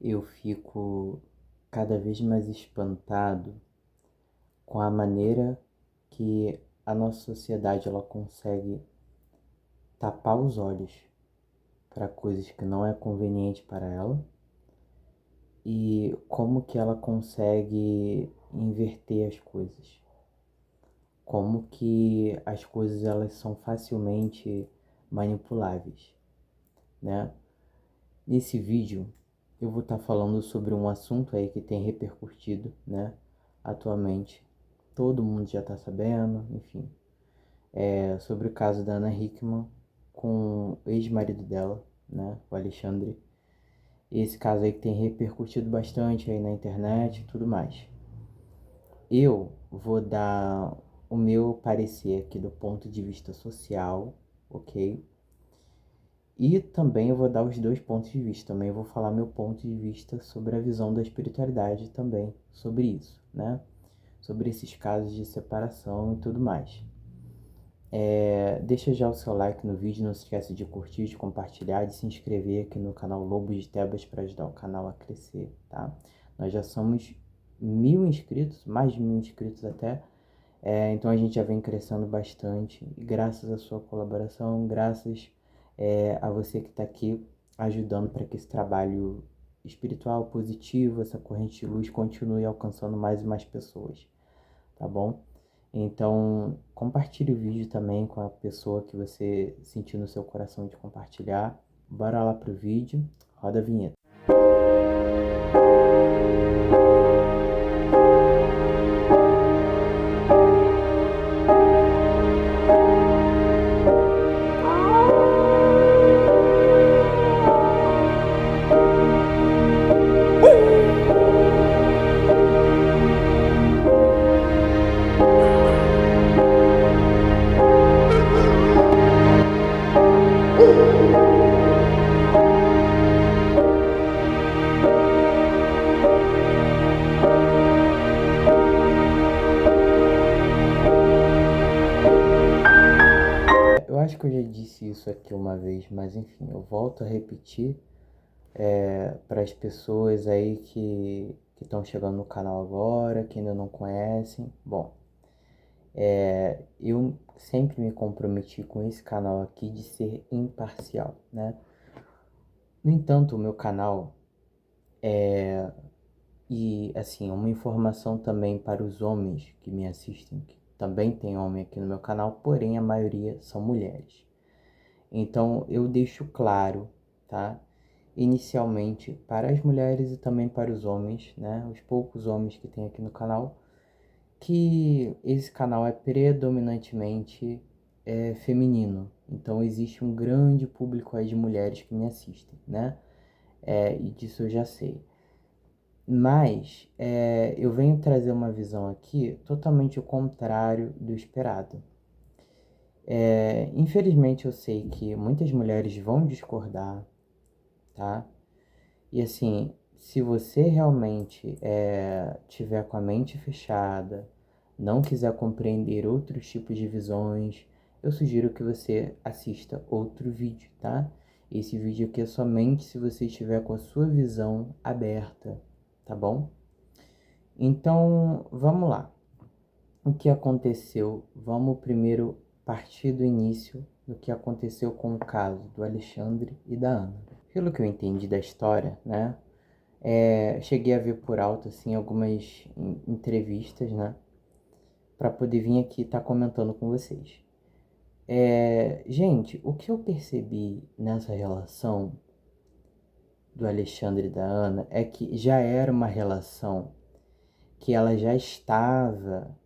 eu fico cada vez mais espantado com a maneira que a nossa sociedade ela consegue tapar os olhos para coisas que não é conveniente para ela e como que ela consegue inverter as coisas. Como que as coisas elas são facilmente manipuláveis, né? Nesse vídeo eu vou estar falando sobre um assunto aí que tem repercutido, né, atualmente. Todo mundo já está sabendo, enfim. É sobre o caso da Ana Hickman com o ex-marido dela, né, o Alexandre. Esse caso aí que tem repercutido bastante aí na internet e tudo mais. Eu vou dar o meu parecer aqui do ponto de vista social, ok? E também eu vou dar os dois pontos de vista. Também eu vou falar meu ponto de vista sobre a visão da espiritualidade também, sobre isso, né? Sobre esses casos de separação e tudo mais. Deixa já o seu like no vídeo, não se esqueça de curtir, de compartilhar, de se inscrever aqui no canal Lobo de Tebas para ajudar o canal a crescer, tá? Nós já somos 1.000 inscritos, mais de 1.000 inscritos até. Então a gente já vem crescendo bastante, e graças à sua colaboração, graças a você que está aqui ajudando para que esse trabalho espiritual positivo, essa corrente de luz continue alcançando mais e mais pessoas, tá bom? Então compartilhe o vídeo também com a pessoa que você sentir no seu coração de compartilhar. Bora lá pro vídeo, roda a vinheta. Eu acho que eu já disse isso aqui uma vez, mas enfim, eu volto a repetir para as pessoas aí que estão chegando no canal agora, que ainda não conhecem. Bom, eu sempre me comprometi com esse canal aqui de ser imparcial, né? No entanto, o meu canal e assim, uma informação também para os homens que me assistem, que também tem homem aqui no meu canal, porém a maioria são mulheres. Então eu deixo claro, tá? Inicialmente para as mulheres e também para os homens, né? Os poucos homens que tem aqui no canal, que esse canal é predominantemente feminino. Então existe um grande público aí de mulheres que me assistem, né? E disso eu já sei. Mas eu venho trazer uma visão aqui totalmente o contrário do esperado. Infelizmente eu sei que muitas mulheres vão discordar, tá? E assim, se você realmente tiver com a mente fechada, não quiser compreender outros tipos de visões, eu sugiro que você assista outro vídeo, tá? Esse vídeo aqui é somente se você estiver com a sua visão aberta, tá bom? Então, vamos lá. O que aconteceu? Vamos primeiro partir do início do que aconteceu com o caso do Alexandre e da Ana. Pelo que eu entendi da história, né? Cheguei a ver por alto, assim, algumas entrevistas, né? Para poder vir aqui estar comentando com vocês. Gente, o que eu percebi nessa relação do Alexandre e da Ana é que já era uma relação que ela já estava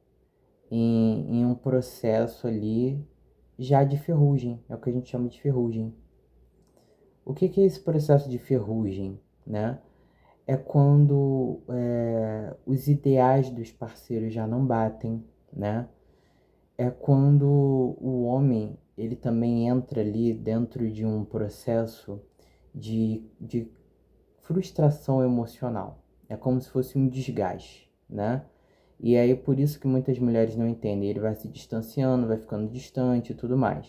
em um processo ali já de ferrugem, é o que a gente chama de ferrugem. O que é esse processo de ferrugem, né? É quando os ideais dos parceiros já não batem, né? É quando o homem ele também entra ali dentro de um processo de frustração emocional. É como se fosse um desgaste, né? E aí por isso que muitas mulheres não entendem. Ele vai se distanciando, vai ficando distante e tudo mais.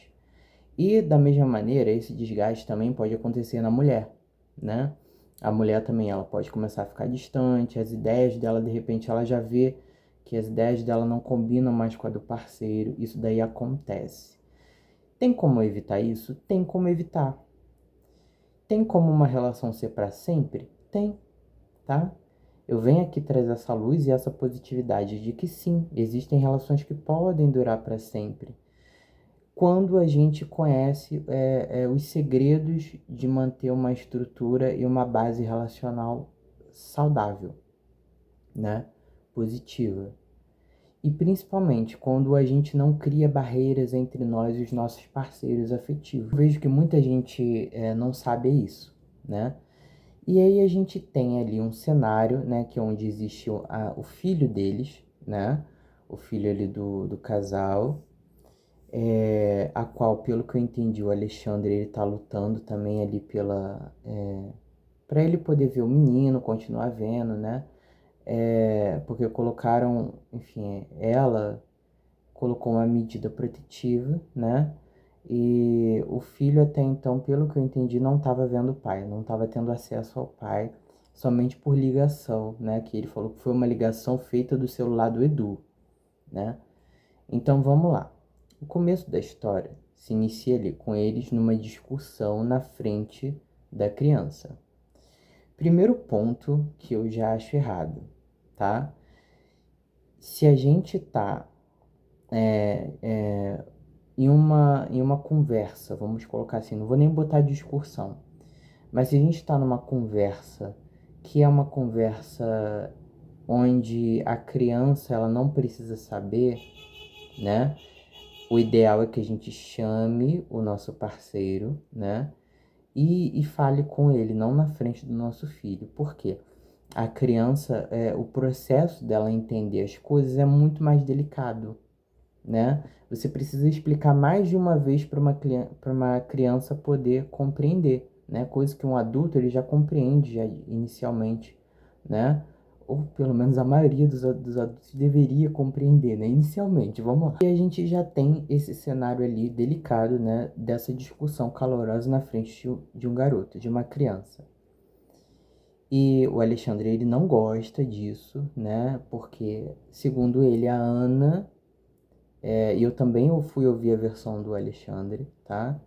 E da mesma maneira, esse desgaste também pode acontecer na mulher, né? A mulher também, ela pode começar a ficar distante, as ideias dela, de repente, ela já vê que as ideias dela não combinam mais com a do parceiro. Isso daí acontece. Tem como evitar isso? Tem como evitar. Tem como uma relação ser para sempre? Tem, tá? Eu venho aqui trazer essa luz e essa positividade de que sim, existem relações que podem durar para sempre. Quando a gente conhece os segredos de manter uma estrutura e uma base relacional saudável, né? Positiva. E principalmente quando a gente não cria barreiras entre nós e os nossos parceiros afetivos. Eu vejo que muita gente não sabe isso, né? E aí a gente tem ali um cenário, né, que é onde existe o filho deles, né? O filho ali do casal, a qual, pelo que eu entendi, o Alexandre ele tá lutando também ali para ele poder ver o menino, continuar vendo, né? Porque colocaram, enfim, ela colocou uma medida protetiva, né? E o filho até então, pelo que eu entendi, não estava vendo o pai, não estava tendo acesso ao pai, somente por ligação, né? Que ele falou que foi uma ligação feita do celular do Edu, né? Então vamos lá. O começo da história se inicia ali com eles numa discussão na frente da criança. Primeiro ponto que eu já acho errado, tá? Se a gente tá em uma conversa, vamos colocar assim, não vou nem botar discussão, mas se a gente está numa conversa que é uma conversa onde a criança ela não precisa saber, né? O ideal é que a gente chame o nosso parceiro, né? E fale com ele, não na frente do nosso filho. Por quê? A criança, o processo dela entender as coisas é muito mais delicado, né? Você precisa explicar mais de uma vez para uma criança poder compreender, né? Coisa que um adulto ele já compreende já inicialmente, né? Ou pelo menos a maioria dos adultos deveria compreender, né? Inicialmente, vamos lá. E a gente já tem esse cenário ali delicado, né? Dessa discussão calorosa na frente de um garoto, de uma criança. E o Alexandre, ele não gosta disso, né? Porque, segundo ele, a Ana e eu também fui ouvir a versão do Alexandre, tá?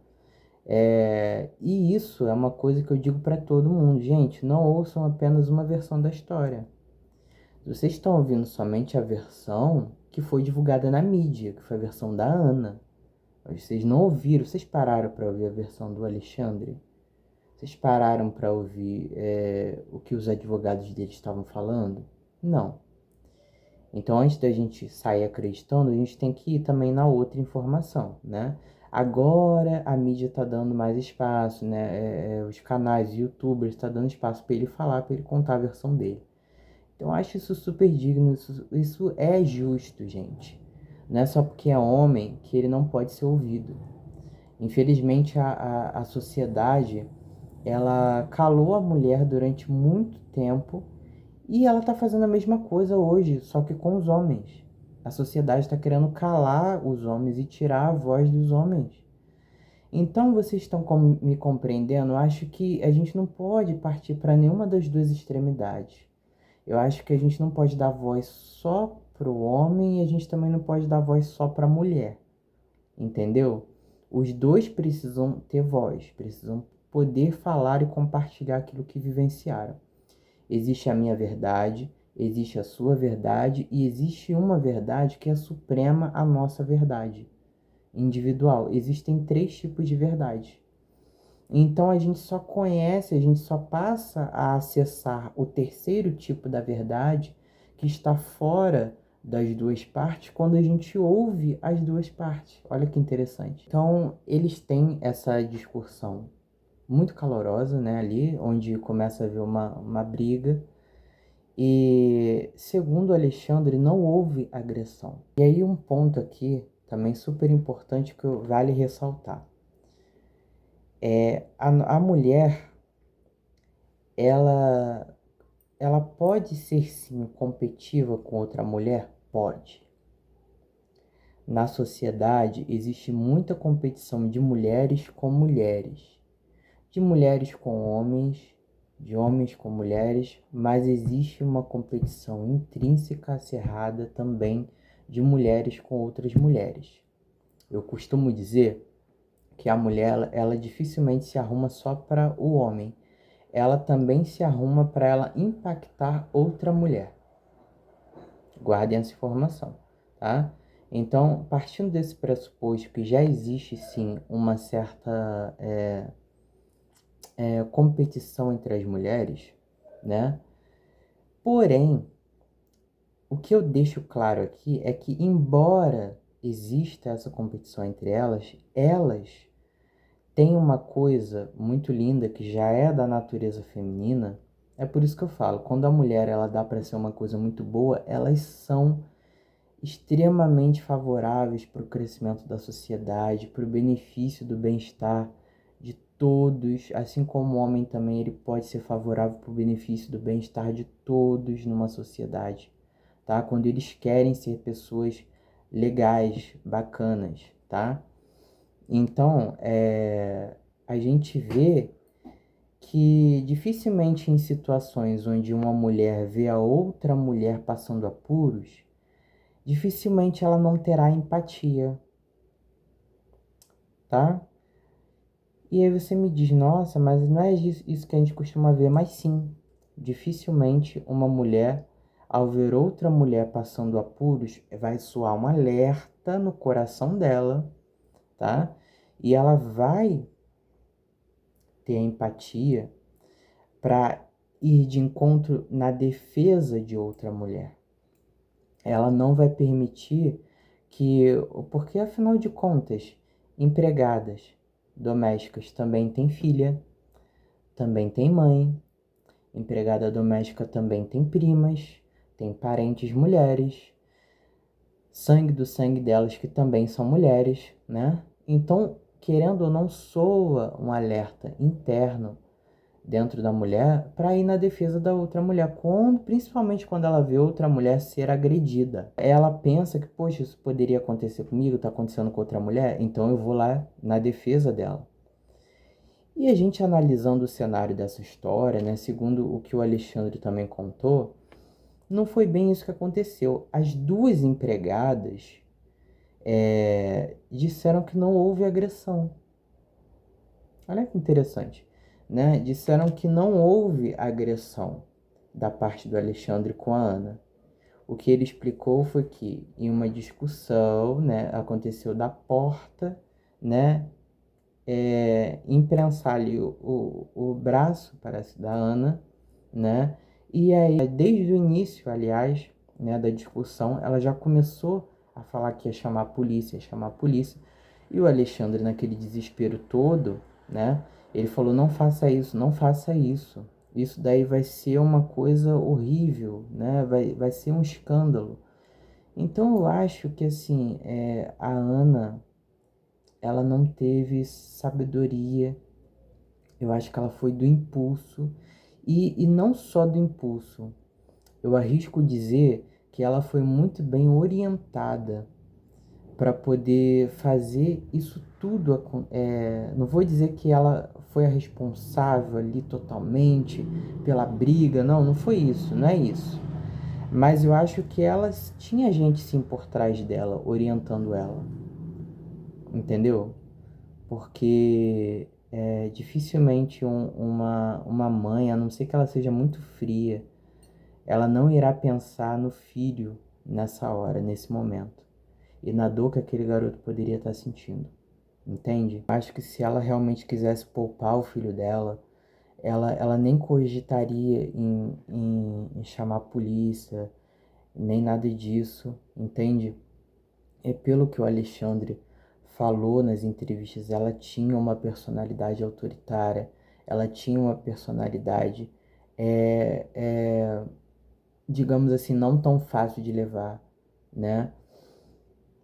E isso é uma coisa que eu digo para todo mundo. Gente, não ouçam apenas uma versão da história. Vocês estão ouvindo somente a versão que foi divulgada na mídia, que foi a versão da Ana. Vocês não ouviram, vocês pararam para ouvir a versão do Alexandre? Vocês pararam para ouvir o que os advogados dele estavam falando? Não. Então, antes da gente sair acreditando, a gente tem que ir também na outra informação, né? Agora a mídia está dando mais espaço, né? Os canais, youtubers, está dando espaço para ele falar, para ele contar a versão dele. Então, eu acho isso super digno, isso é justo, gente. Não é só porque é homem que ele não pode ser ouvido. Infelizmente, a sociedade, ela calou a mulher durante muito tempo e ela está fazendo a mesma coisa hoje, só que com os homens. A sociedade está querendo calar os homens e tirar a voz dos homens. Então, vocês estão me compreendendo? Eu acho que a gente não pode partir para nenhuma das duas extremidades. Eu acho que a gente não pode dar voz só para o homem e a gente também não pode dar voz só para a mulher. Entendeu? Os dois precisam ter voz, precisam poder falar e compartilhar aquilo que vivenciaram. Existe a minha verdade, existe a sua verdade e existe uma verdade que é suprema à nossa verdade individual. Existem três tipos de verdade. Então a gente só conhece, a gente só passa a acessar o terceiro tipo da verdade que está fora das duas partes quando a gente ouve as duas partes. Olha que interessante. Então eles têm essa discussão muito calorosa, né, ali, onde começa a haver uma briga. E segundo Alexandre, não houve agressão. E aí um ponto aqui também super importante que vale ressaltar. A mulher, ela, ela pode ser sim competitiva com outra mulher? Pode. Na sociedade existe muita competição de mulheres com mulheres, de mulheres com homens, de homens com mulheres, mas existe uma competição intrínseca acirrada também de mulheres com outras mulheres. Eu costumo dizer que a mulher ela dificilmente se arruma só para o homem, ela também se arruma para ela impactar outra mulher. Guardem essa informação, tá? Então, partindo desse pressuposto que já existe sim uma certa competição entre as mulheres, né? Porém, o que eu deixo claro aqui é que, embora exista essa competição entre elas, elas têm uma coisa muito linda que já é da natureza feminina. É por isso que eu falo, quando a mulher ela dá para ser uma coisa muito boa, elas são extremamente favoráveis para o crescimento da sociedade, para o benefício do bem-estar de todos, assim como o homem também ele pode ser favorável para o benefício do bem-estar de todos numa sociedade, tá? Quando eles querem ser pessoas legais, bacanas, tá? Então, a gente vê que dificilmente em situações onde uma mulher vê a outra mulher passando apuros, dificilmente ela não terá empatia, tá? E aí você me diz, nossa, mas não é isso que a gente costuma ver, mas sim, dificilmente uma mulher, ao ver outra mulher passando apuros, vai soar um alerta no coração dela, tá? E ela vai ter empatia para ir de encontro na defesa de outra mulher. Ela não vai permitir que, porque afinal de contas, empregadas domésticas também têm filha, também tem mãe, empregada doméstica também tem primas, tem parentes mulheres, sangue do sangue delas que também são mulheres, né? Então, querendo ou não, soa um alerta interno dentro da mulher para ir na defesa da outra mulher, principalmente quando ela vê outra mulher ser agredida. Ela pensa que, poxa, isso poderia acontecer comigo, está acontecendo com outra mulher, então eu vou lá na defesa dela. E a gente analisando o cenário dessa história, né, segundo o que o Alexandre também contou, não foi bem isso que aconteceu. As duas empregadas disseram que não houve agressão. Olha que interessante, né? Disseram que não houve agressão da parte do Alexandre com a Ana. O que ele explicou foi que em uma discussão, né, aconteceu da porta, né, imprensar ali o braço, parece, da Ana, né? E aí, desde o início, aliás, né, da discussão, ela já começou a falar que ia chamar a polícia, ia chamar a polícia. E o Alexandre, naquele desespero todo, né, ele falou: não faça isso, não faça isso. Isso daí vai ser uma coisa horrível, né? Vai ser um escândalo. Então eu acho que assim, a Ana, ela não teve sabedoria. Eu acho que ela foi do impulso. E não só do impulso. Eu arrisco dizer que ela foi muito bem orientada para poder fazer isso tudo. Não vou dizer que ela foi a responsável ali totalmente pela briga, não, não foi isso, não é isso. Mas eu acho que ela tinha gente sim por trás dela, orientando ela, entendeu? Porque dificilmente uma mãe, a não ser que ela seja muito fria, ela não irá pensar no filho nessa hora, nesse momento, e na dor que aquele garoto poderia estar sentindo, entende? Acho que se ela realmente quisesse poupar o filho dela, ela nem cogitaria em chamar a polícia, nem nada disso, entende? É pelo que o Alexandre falou nas entrevistas, ela tinha uma personalidade autoritária, ela tinha uma personalidade, é, é, digamos assim, não tão fácil de levar, né?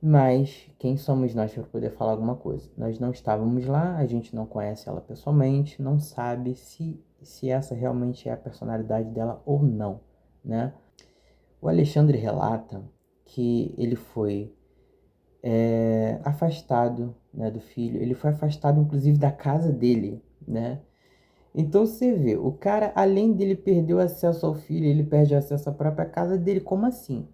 Mas quem somos nós para poder falar alguma coisa? Nós não estávamos lá, a gente não conhece ela pessoalmente, não sabe se essa realmente é a personalidade dela ou não, né? O Alexandre relata que ele foi afastado, né, do filho. Ele foi afastado, inclusive, da casa dele, né? Então você vê, o cara, além dele perder o acesso ao filho, ele perde o acesso à própria casa dele, como assim?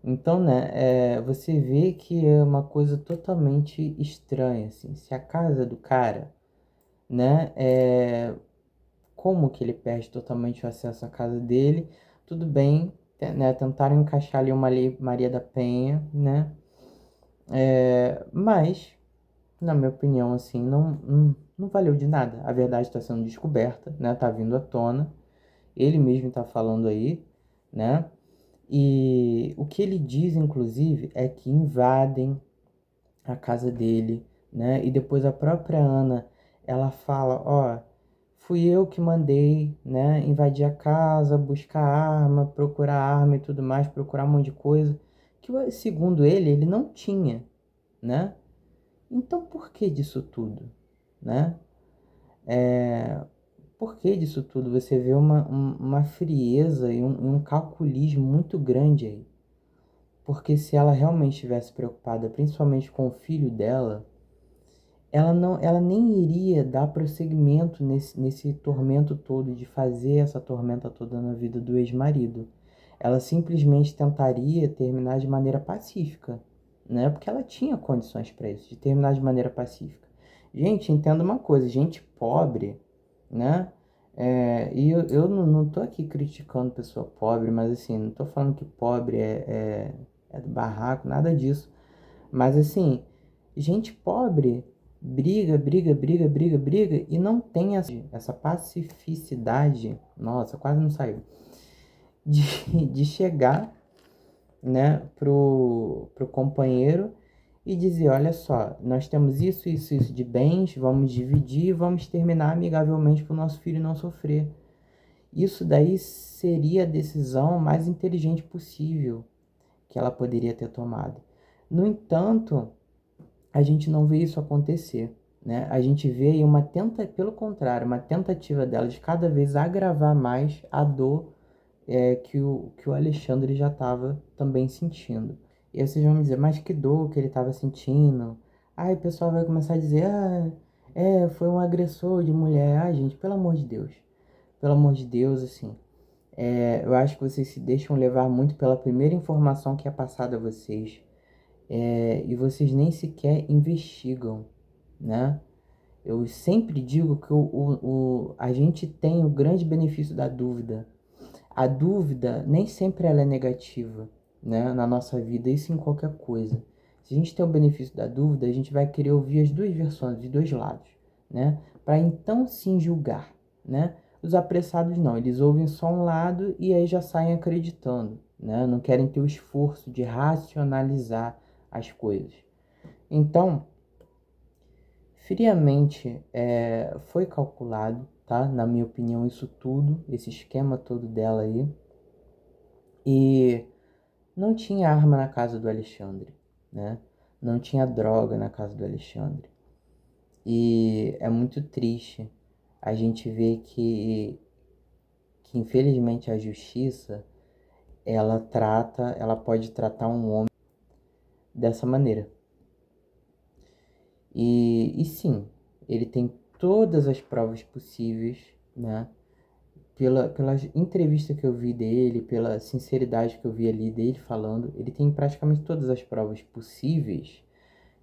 Então, né, você vê que é uma coisa totalmente estranha, assim. Se a casa do cara, né, como que ele perde totalmente o acesso à casa dele? Tudo bem, né, tentaram encaixar ali uma lei Maria da Penha, né, mas, na minha opinião, assim, não valeu de nada. A verdade está sendo descoberta, né, tá vindo à tona. Ele mesmo está falando aí, né? E o que ele diz, inclusive, é que invadem a casa dele, né? E depois a própria Ana, ela fala, ó, fui eu que mandei, né, invadir a casa, buscar arma, procurar arma e tudo mais, procurar um monte de coisa, que segundo ele não tinha, né? Então por que disso tudo, né? Por que disso tudo? Você vê uma frieza e um calculismo muito grande aí. Porque se ela realmente estivesse preocupada, principalmente com o filho dela, ela nem iria dar prosseguimento nesse tormento todo, de fazer essa tormenta toda na vida do ex-marido. Ela simplesmente tentaria terminar de maneira pacífica, né? Porque ela tinha condições para isso, de terminar de maneira pacífica. Gente, entenda uma coisa, gente pobre, né? E eu não tô aqui criticando pessoa pobre, mas assim, não tô falando que pobre é do barraco, nada disso. Mas assim, gente pobre briga, briga, briga, briga, briga e não tem essa pacificidade, nossa, quase não saiu, de, de chegar, né, pro companheiro e dizer, olha só, nós temos isso, isso, isso de bens, vamos dividir, vamos terminar amigavelmente para o nosso filho não sofrer. Isso daí seria a decisão mais inteligente possível que ela poderia ter tomado. No entanto, a gente não vê isso acontecer, né? A gente vê aí pelo contrário, uma tentativa dela de cada vez agravar mais a dor que o Alexandre já estava também sentindo. E aí vocês vão me dizer, mas que dor que ele estava sentindo? Aí o pessoal vai começar a dizer, foi um agressor de mulher. Ai, gente, pelo amor de Deus. Pelo amor de Deus, assim. Eu acho que vocês se deixam levar muito pela primeira informação que é passada a vocês. E vocês nem sequer investigam, né? Eu sempre digo que a gente tem o grande benefício da dúvida. A dúvida nem sempre ela é negativa, né, na nossa vida, isso em qualquer coisa. Se a gente tem o benefício da dúvida, a gente vai querer ouvir as duas versões, os dois lados, né, para então sim julgar, né? Os apressados não, eles ouvem só um lado e aí já saem acreditando, né? Não querem ter o esforço de racionalizar as coisas. Então, friamente, foi calculado, tá? Na minha opinião, isso tudo, esse esquema todo dela aí. E não tinha arma na casa do Alexandre, né? Não tinha droga na casa do Alexandre. E é muito triste a gente ver que infelizmente a justiça, ela pode tratar um homem dessa maneira. E sim, ele tem todas as provas possíveis, né? Pela entrevista que eu vi dele, pela sinceridade que eu vi ali dele falando, ele tem praticamente todas as provas possíveis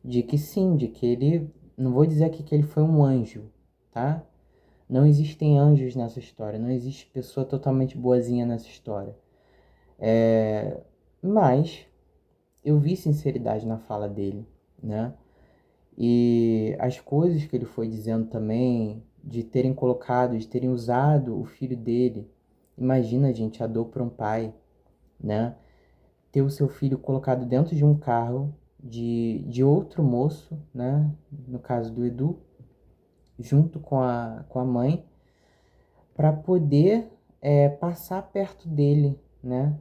de que sim, de que ele, não vou dizer aqui que ele foi um anjo, tá? Não existem anjos nessa história, não existe pessoa totalmente boazinha nessa história. Mas eu vi sinceridade na fala dele, né? E as coisas que ele foi dizendo também, de terem colocado, de terem usado o filho dele. Imagina, gente, a dor para um pai, né? Ter o seu filho colocado dentro de um carro de outro moço, né? No caso do Edu, junto com a mãe, para poder passar perto dele, né?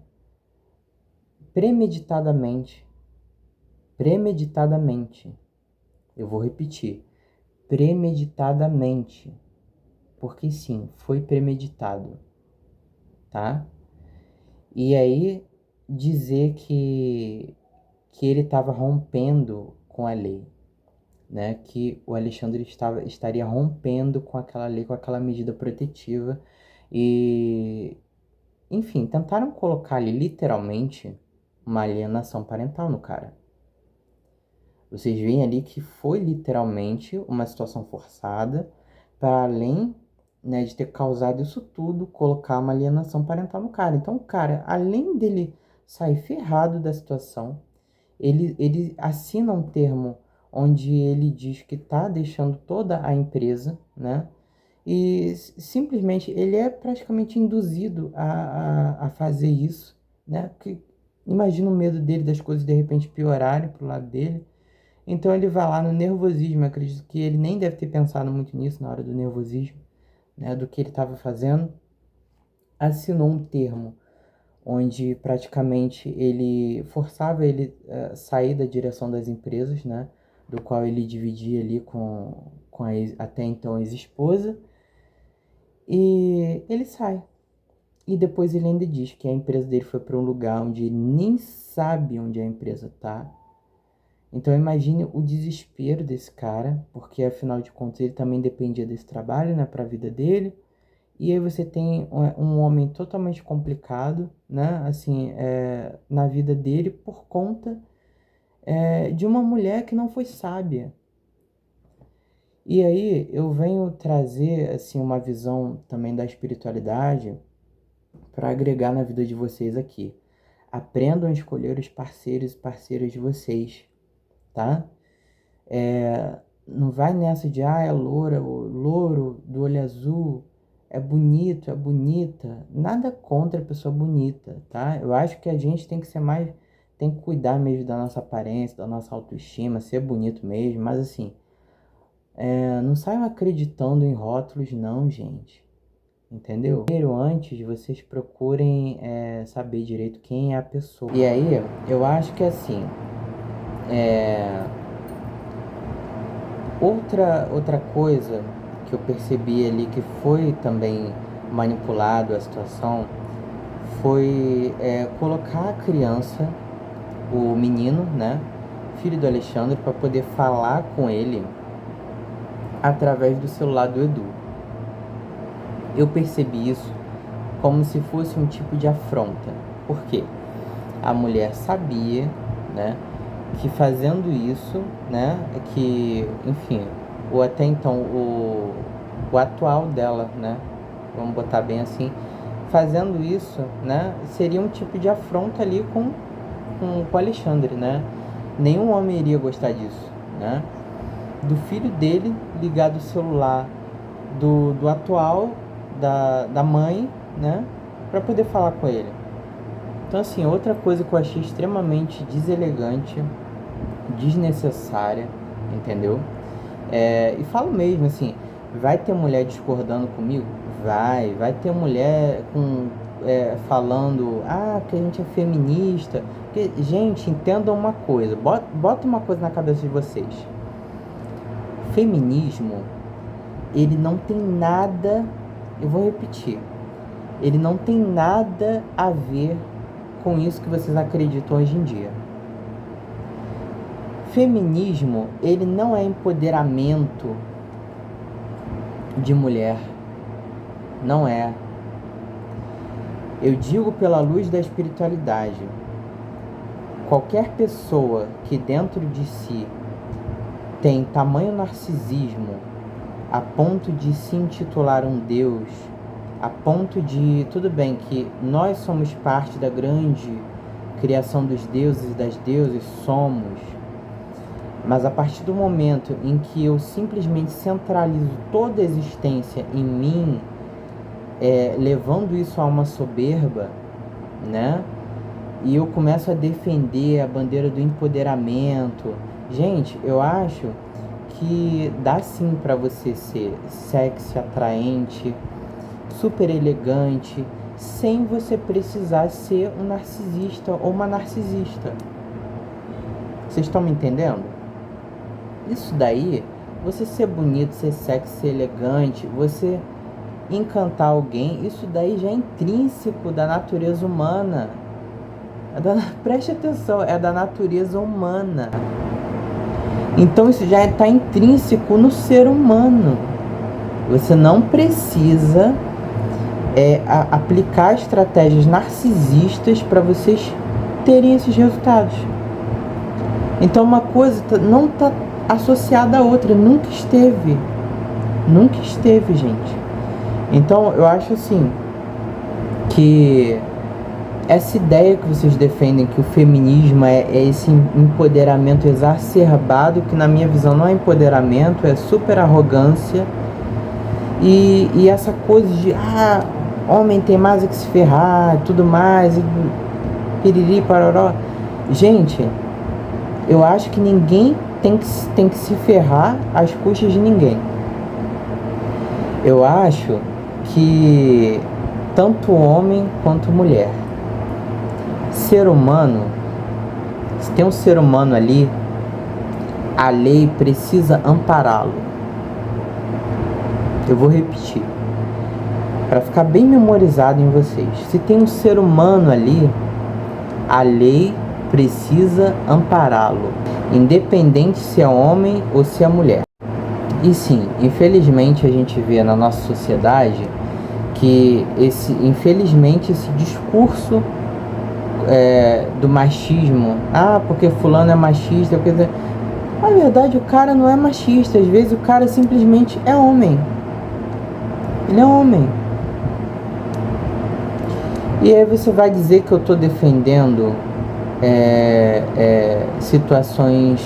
Premeditadamente. Premeditadamente. Eu vou repetir. Premeditadamente. Porque sim, foi premeditado, tá? E aí dizer que ele estava rompendo com a lei. né, que o Alexandre estaria rompendo com aquela lei, com aquela medida protetiva. E, enfim, tentaram colocar ali literalmente uma alienação parental no cara. Vocês veem ali que foi literalmente uma situação forçada, para além, né, de ter causado isso tudo, colocar uma alienação parental no cara. Então, o cara, além dele sair ferrado da situação, ele assina um termo onde ele diz que está deixando toda a empresa, né? E simplesmente ele é praticamente induzido a fazer isso, né? Porque imagina o medo dele das coisas de repente piorarem pro lado dele. Então ele vai lá no nervosismo. Eu acredito que ele nem deve ter pensado muito nisso na hora do nervosismo, né? Do que ele estava fazendo. Assinou um termo onde praticamente ele forçava ele a sair da direção das empresas, né? Do qual ele dividia ali com a até então ex-esposa. E ele sai. E depois ele ainda diz que a empresa dele foi para um lugar onde ele nem sabe onde a empresa tá. Então imagine o desespero desse cara, porque afinal de contas ele também dependia desse trabalho, né, para a vida dele. E aí você tem um homem totalmente complicado, né, assim, na vida dele por conta de uma mulher que não foi sábia. E aí eu venho trazer assim uma visão também da espiritualidade para agregar na vida de vocês aqui. Aprendam a escolher os parceiros e parceiras de vocês, tá? Não vai nessa de, é loura, o louro do olho azul, é bonito, é bonita. Nada contra a pessoa bonita, tá? Eu acho que a gente tem que ser mais, tem que cuidar mesmo da nossa aparência, da nossa autoestima, ser bonito mesmo, mas assim, não saiam acreditando em rótulos não, gente. Entendeu? Primeiro, antes, vocês procurem saber direito quem é a pessoa. E aí, eu acho que assim, outra coisa que eu percebi ali que foi também manipulado a situação foi colocar a criança, o menino, né, filho do Alexandre, para poder falar com ele através do celular do Edu. Eu percebi isso como se fosse um tipo de afronta. Por quê? A mulher sabia, né, que fazendo isso, né, que, enfim, ou até então o atual dela, né, vamos botar bem assim, fazendo isso, né, seria um tipo de afronta ali com o Alexandre, né? Nenhum homem iria gostar disso, né? Do filho dele ligado ao celular do atual da mãe, né, para poder falar com ele. Então, assim, outra coisa que eu achei extremamente deselegante, desnecessária, entendeu? E falo mesmo, assim, vai ter mulher discordando comigo? Vai ter mulher falando, que a gente é feminista. Porque, gente, entendam uma coisa, bota uma coisa na cabeça de vocês. Feminismo, ele não tem nada, eu vou repetir, ele não tem nada a ver com isso que vocês acreditam hoje em dia. Feminismo, ele não é empoderamento de mulher. Não é. Eu digo pela luz da espiritualidade. Qualquer pessoa que dentro de si tem tamanho narcisismo a ponto de se intitular um Deus, a ponto de, tudo bem que nós somos parte da grande criação dos deuses e das deusas, somos, mas a partir do momento em que eu simplesmente centralizo toda a existência em mim, levando isso a uma soberba, né? E eu começo a defender a bandeira do empoderamento. Gente, eu acho que dá sim para você ser sexy, atraente, super elegante, sem você precisar ser um narcisista ou uma narcisista. Vocês estão me entendendo? Isso daí, você ser bonito, ser sexy, ser elegante, você encantar alguém, isso daí já é intrínseco da natureza humana. Preste atenção, é da natureza humana. Então isso já está intrínseco no ser humano. Você não precisa aplicar estratégias narcisistas para vocês terem esses resultados. Então uma coisa não está associada à outra, nunca esteve. Nunca esteve, gente. Então eu acho assim, que essa ideia que vocês defendem, que o feminismo é esse empoderamento exacerbado, que na minha visão não é empoderamento, é super arrogância. E essa coisa de, homem tem mais é que se ferrar e tudo mais, e piriri, paroró. Gente, eu acho que ninguém tem que se ferrar às custas de ninguém. Eu acho que tanto homem quanto mulher, ser humano, se tem um ser humano ali, a lei precisa ampará-lo. Eu vou repetir, para ficar bem memorizado em vocês. Se tem um ser humano ali, a lei precisa ampará-lo, independente se é homem ou se é mulher. E sim, infelizmente a gente vê na nossa sociedade que infelizmente esse discurso do machismo, porque fulano é machista, porque... na verdade o cara não é machista, às vezes o cara simplesmente é homem. Ele é homem. E aí você vai dizer que eu estou defendendo situações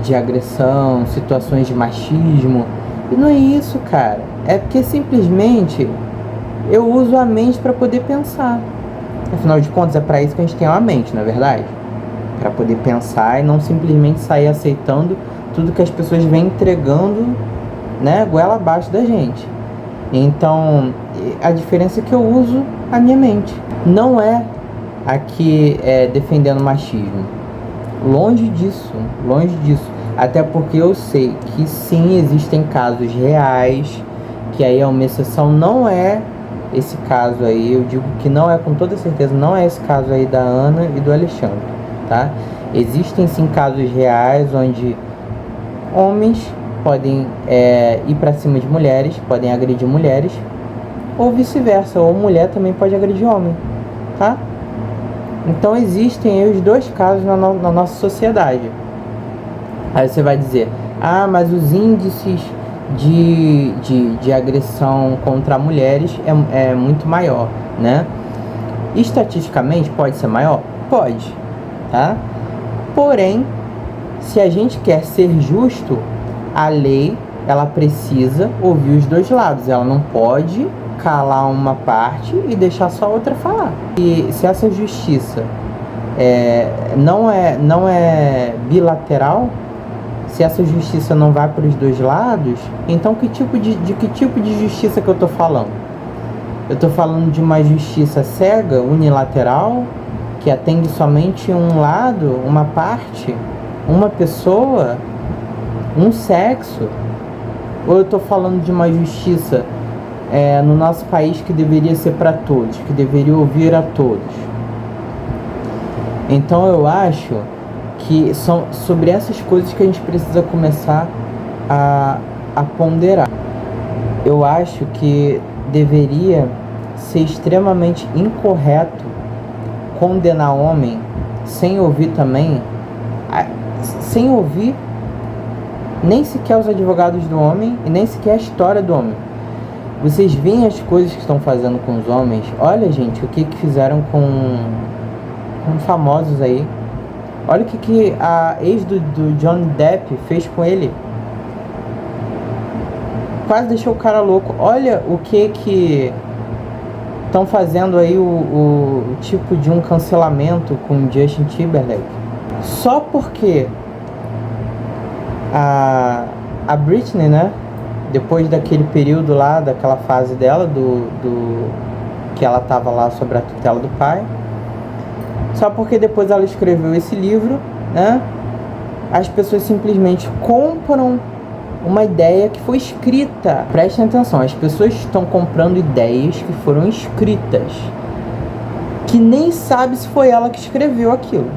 de agressão, situações de machismo. E não é isso, cara. É porque simplesmente eu uso a mente para poder pensar. Afinal de contas, é para isso que a gente tem uma mente, não é verdade? Para poder pensar e não simplesmente sair aceitando tudo que as pessoas vêm entregando, né, goela abaixo da gente. Então, a diferença é que eu uso a minha mente. Não é aqui defendendo machismo. Longe disso, longe disso. Até porque eu sei que sim, existem casos reais, que aí é uma exceção, não é esse caso aí, eu digo que não é, com toda certeza, não é esse caso aí da Ana e do Alexandre, tá? Existem sim casos reais onde homens podem ir para cima de mulheres, podem agredir mulheres, ou vice-versa, ou mulher também pode agredir homem, tá? Então existem aí os dois casos na nossa sociedade. Aí você vai dizer, mas os índices de agressão contra mulheres é muito maior, né? Estatisticamente pode ser maior? Pode, tá? Porém, se a gente quer ser justo, a lei, ela precisa ouvir os dois lados. Ela não pode calar uma parte e deixar só a outra falar. E se essa justiça não é bilateral, se essa justiça não vai para os dois lados, então que tipo de justiça que eu estou falando? Eu estou falando de uma justiça cega, unilateral, que atende somente um lado, uma parte, uma pessoa, um sexo? Ou eu estou falando de uma justiça no nosso país que deveria ser para todos, que deveria ouvir a todos? Então eu acho que são sobre essas coisas que a gente precisa começar a ponderar. Eu acho que deveria ser extremamente incorreto condenar homem sem ouvir também, sem ouvir nem sequer os advogados do homem e nem sequer a história do homem. Vocês veem as coisas que estão fazendo com os homens. Olha, gente, o que fizeram com famosos aí. Olha o que a ex do Johnny Depp fez com ele. Quase deixou o cara louco. Olha o que estão fazendo aí, o tipo de um cancelamento com Justin Timberlake. Só porque a Britney, né, depois daquele período lá, daquela fase dela, que ela tava lá sob a tutela do pai, só porque depois ela escreveu esse livro, né, as pessoas simplesmente compram uma ideia que foi escrita. Prestem atenção, as pessoas estão comprando ideias que foram escritas, que nem sabe se foi ela que escreveu aquilo.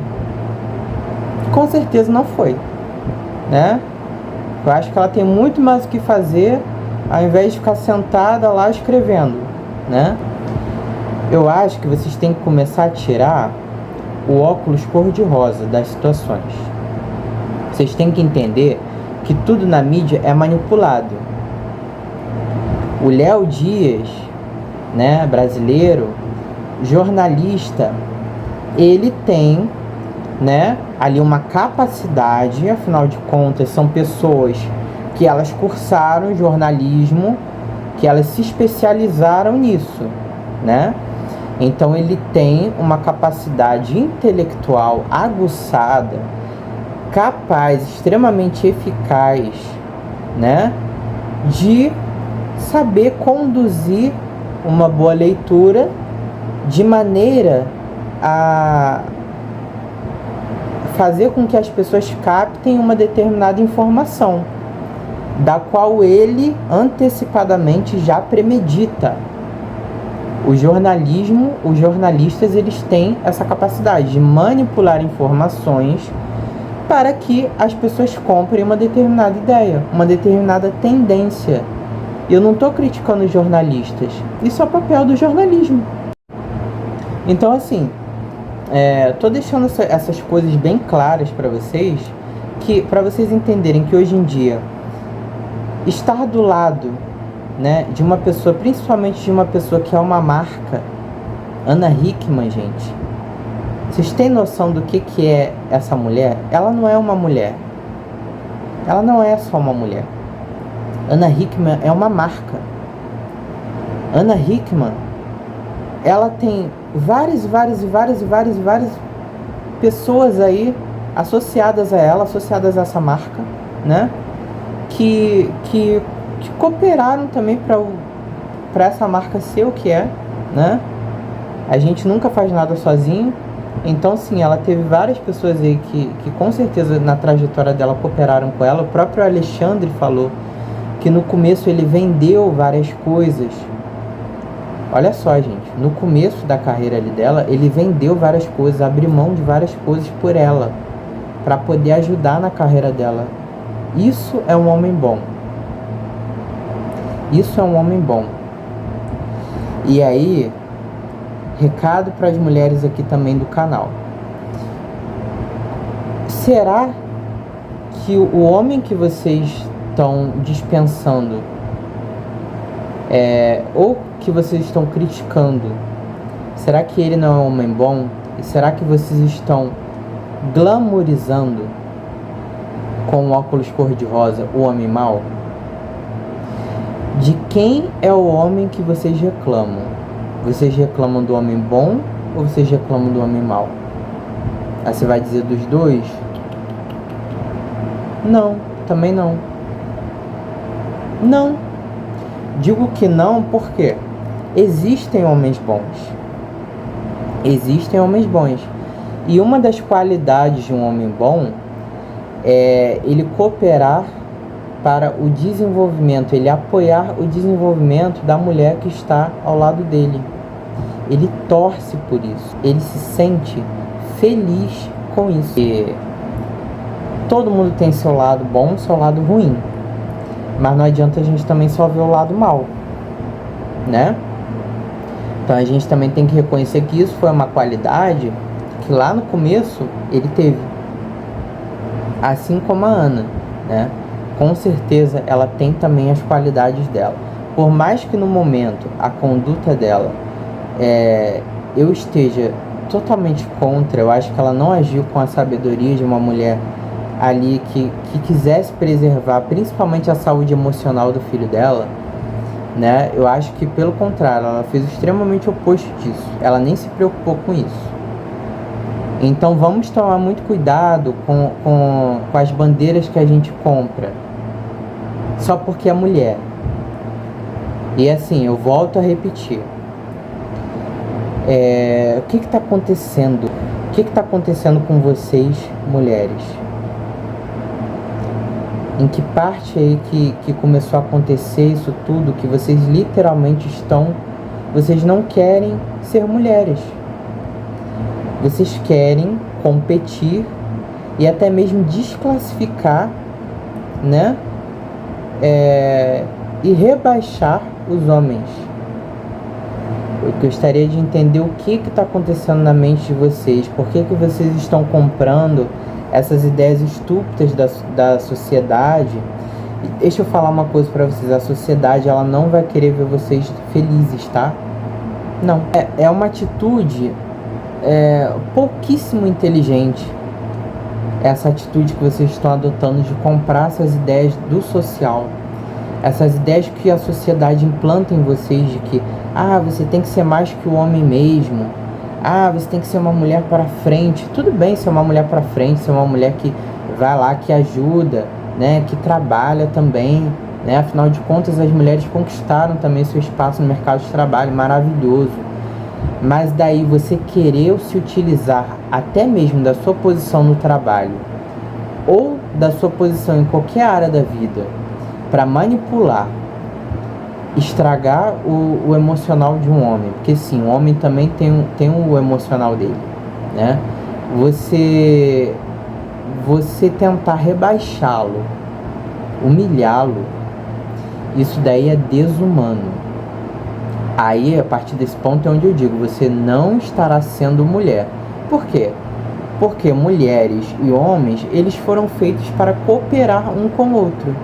Com certeza não foi. né? Eu acho que ela tem muito mais o que fazer ao invés de ficar sentada lá escrevendo, né? Eu acho que vocês têm que começar a tirar o óculos cor-de-rosa das situações. Vocês têm que entender que tudo na mídia é manipulado. O Léo Dias, né, brasileiro, jornalista, ele tem, né, ali uma capacidade, afinal de contas, são pessoas que elas cursaram jornalismo, que elas se especializaram nisso, né? Então ele tem uma capacidade intelectual aguçada, capaz, extremamente eficaz, né, de saber conduzir uma boa leitura de maneira a fazer com que as pessoas captem uma determinada informação, da qual ele antecipadamente já premedita. O jornalismo, os jornalistas, eles têm essa capacidade de manipular informações para que as pessoas comprem uma determinada ideia, uma determinada tendência. Eu não estou criticando os jornalistas, isso é o papel do jornalismo. Então, assim, estou deixando essas coisas bem claras para vocês entenderem que hoje em dia estar do lado, né, de uma pessoa, principalmente de uma pessoa que é uma marca, Ana Hickman, gente, vocês têm noção do que é essa mulher? Ela não é uma mulher, ela não é só uma mulher. Ana Hickman é uma marca. Ana Hickman, ela tem várias pessoas aí associadas a ela, associadas a essa marca, né? Que cooperaram também para essa marca ser o que é, né? A gente nunca faz nada sozinho. Então, sim, ela teve várias pessoas aí que com certeza na trajetória dela cooperaram com ela. O próprio Alexandre falou que no começo ele vendeu várias coisas. Olha só, gente, no começo da carreira ali dela, ele vendeu várias coisas, abriu mão de várias coisas por ela, para poder ajudar na carreira dela. Isso é um homem bom. Isso é um homem bom. E aí, recado para as mulheres aqui também do canal. Será que o homem que vocês estão dispensando, ou que vocês estão criticando, será que ele não é um homem bom? E será que vocês estão glamourizando com o óculos cor-de-rosa o homem mau? De quem é o homem que vocês reclamam? Vocês reclamam do homem bom ou vocês reclamam do homem mau? Aí você vai dizer dos dois? Não, também não. Não. Digo que não porque existem homens bons. Existem homens bons. E uma das qualidades de um homem bom é ele cooperar para o desenvolvimento, ele apoiar o desenvolvimento da mulher que está ao lado dele. Ele torce por isso. Ele se sente feliz com isso. E todo mundo tem seu lado bom, seu lado ruim. Mas não adianta a gente também só ver o lado mal, né? Então a gente também tem que reconhecer que isso foi uma qualidade que lá no começo ele teve. Assim como a Ana, né? Com certeza ela tem também as qualidades dela. Por mais que no momento a conduta dela eu esteja totalmente contra, eu acho que ela não agiu com a sabedoria de uma mulher ali que quisesse preservar principalmente a saúde emocional do filho dela, né? Eu acho que pelo contrário, ela fez extremamente o oposto disso. Ela nem se preocupou com isso. Então vamos tomar muito cuidado com as bandeiras que a gente compra só porque é mulher. E assim, eu volto a repetir, o que está acontecendo? O que está acontecendo com vocês, mulheres? Em que parte aí que começou a acontecer isso tudo, que vocês literalmente vocês não querem ser mulheres. Vocês querem competir e até mesmo desclassificar né? E rebaixar os homens. Eu gostaria de entender o que está acontecendo na mente de vocês. Por que vocês estão comprando essas ideias estúpidas da sociedade? E deixa eu falar uma coisa para vocês. A sociedade, ela não vai querer ver vocês felizes, tá? Não. É uma atitude pouquíssimo inteligente. Essa atitude que vocês estão adotando de comprar essas ideias do social. Essas ideias que a sociedade implanta em vocês de que você tem que ser mais que o homem mesmo. Você tem que ser uma mulher para frente. Tudo bem ser uma mulher para frente, ser uma mulher que vai lá, que ajuda, né, que trabalha também, né? Afinal de contas, as mulheres conquistaram também seu espaço no mercado de trabalho, maravilhoso. Mas daí você querer se utilizar até mesmo da sua posição no trabalho ou da sua posição em qualquer área da vida para manipular, estragar o emocional de um homem, porque sim, o homem também tem o emocional dele, né? Você tentar rebaixá-lo, humilhá-lo, isso daí é desumano. Aí, a partir desse ponto é onde eu digo, você não estará sendo mulher. Por quê? Porque mulheres e homens, eles foram feitos para cooperar um com o outro,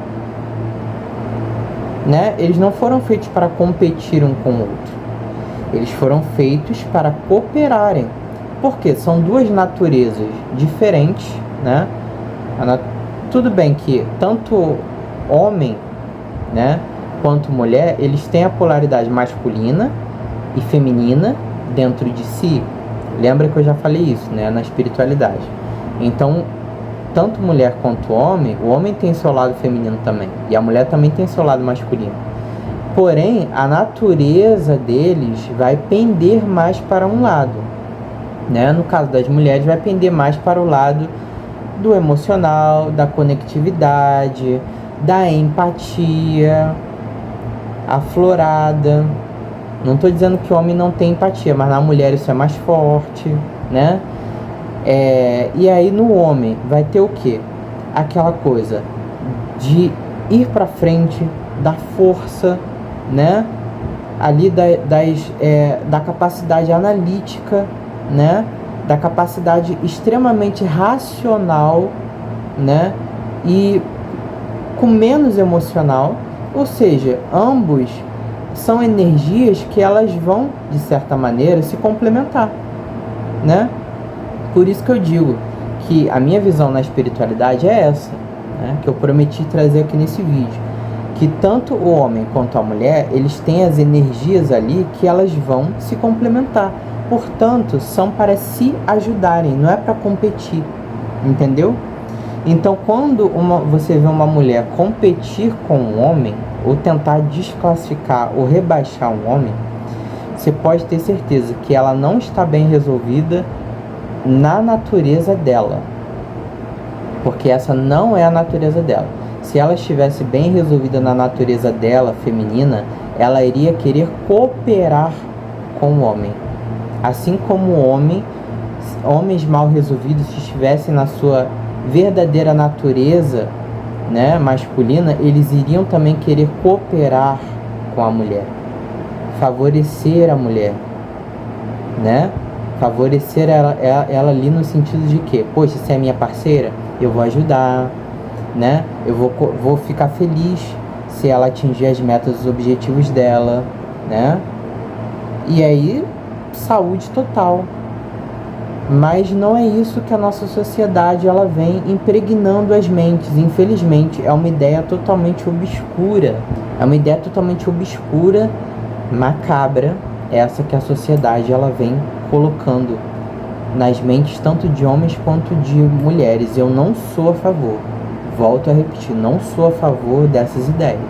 né? Eles não foram feitos para competir um com o outro. Eles foram feitos para cooperarem. Por quê? São duas naturezas diferentes, né? Tudo bem que tanto homem, né, quanto mulher, eles têm a polaridade masculina e feminina dentro de si. Lembra que eu já falei isso, né, na espiritualidade. Então, tanto mulher quanto homem, o homem tem seu lado feminino também, e a mulher também tem seu lado masculino. Porém, a natureza deles vai pender mais para um lado, né? No caso das mulheres, vai pender mais para o lado do emocional, da conectividade, da empatia aflorada. Não estou dizendo que o homem não tem empatia, mas na mulher isso é mais forte, né? E aí no homem vai ter o quê? Aquela coisa de ir para frente, da força, né? Ali da capacidade analítica, né? Da capacidade extremamente racional, né? E com menos emocional. Ou seja, ambos são energias que elas vão, de certa maneira, se complementar, né? Por isso que eu digo que a minha visão na espiritualidade é essa, né? Que eu prometi trazer aqui nesse vídeo. Que tanto o homem quanto a mulher, eles têm as energias ali que elas vão se complementar. Portanto, são para se ajudarem, não é para competir, entendeu? Então, quando você vê uma mulher competir com um homem, ou tentar desclassificar ou rebaixar um homem, você pode ter certeza que ela não está bem resolvida na natureza dela. Porque essa não é a natureza dela. Se ela estivesse bem resolvida na natureza dela, feminina, ela iria querer cooperar com o homem. Assim como homens mal resolvidos, se estivessem na sua verdadeira natureza, né, masculina, eles iriam também querer cooperar com a mulher, favorecer a mulher, né? Favorecer ela ali no sentido de que, poxa, se é minha parceira, eu vou ajudar, né? Eu vou ficar feliz se ela atingir as metas, os objetivos dela, né? E aí, saúde total. Mas não é isso que a nossa sociedade ela vem impregnando as mentes. Infelizmente, é uma ideia totalmente obscura. É uma ideia totalmente obscura, macabra, essa que a sociedade ela vem colocando nas mentes tanto de homens quanto de mulheres. Eu não sou a favor. Volto a repetir, não sou a favor dessas ideias,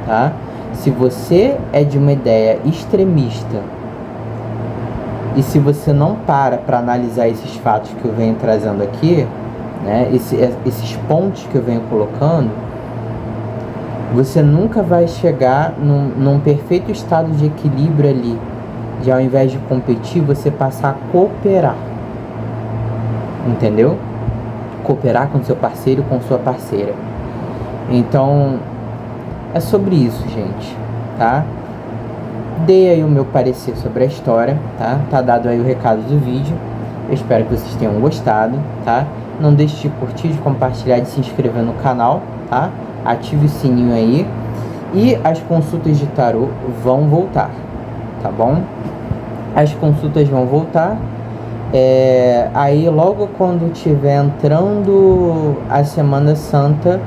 tá? Se você é de uma ideia extremista, e se você não para analisar esses fatos que eu venho trazendo aqui, né, esses pontos que eu venho colocando, você nunca vai chegar num perfeito estado de equilíbrio ali, de ao invés de competir, você passar a cooperar. Entendeu? Cooperar com seu parceiro, com sua parceira. Então, é sobre isso, gente, tá? Dei aí o meu parecer sobre a história, tá? Tá dado aí o recado do vídeo. Eu espero que vocês tenham gostado, tá? Não deixe de curtir, de compartilhar, de se inscrever no canal, tá? Ative o sininho aí. E as consultas de tarô vão voltar, tá bom? As consultas vão voltar. Aí logo quando tiver entrando a Semana Santa,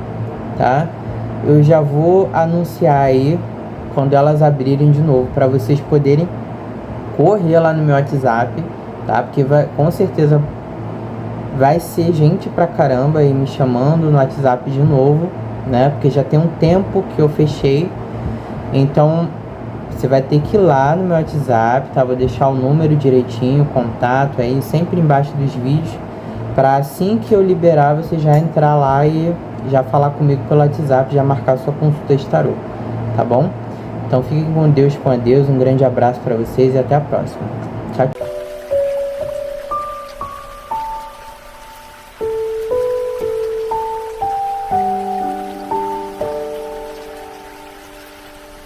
tá? Eu já vou anunciar aí quando elas abrirem de novo, para vocês poderem correr lá no meu WhatsApp, tá? Porque com certeza vai ser gente pra caramba aí me chamando no WhatsApp de novo, né? Porque já tem um tempo que eu fechei. Então você vai ter que ir lá no meu WhatsApp, tá? Vou deixar o número direitinho, o contato aí sempre embaixo dos vídeos, para assim que eu liberar você já entrar lá e já falar comigo pelo WhatsApp, já marcar sua consulta de tarô, tá bom? Então fiquem com Deus, um grande abraço para vocês e até a próxima. Tchau,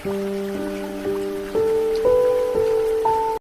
tchau.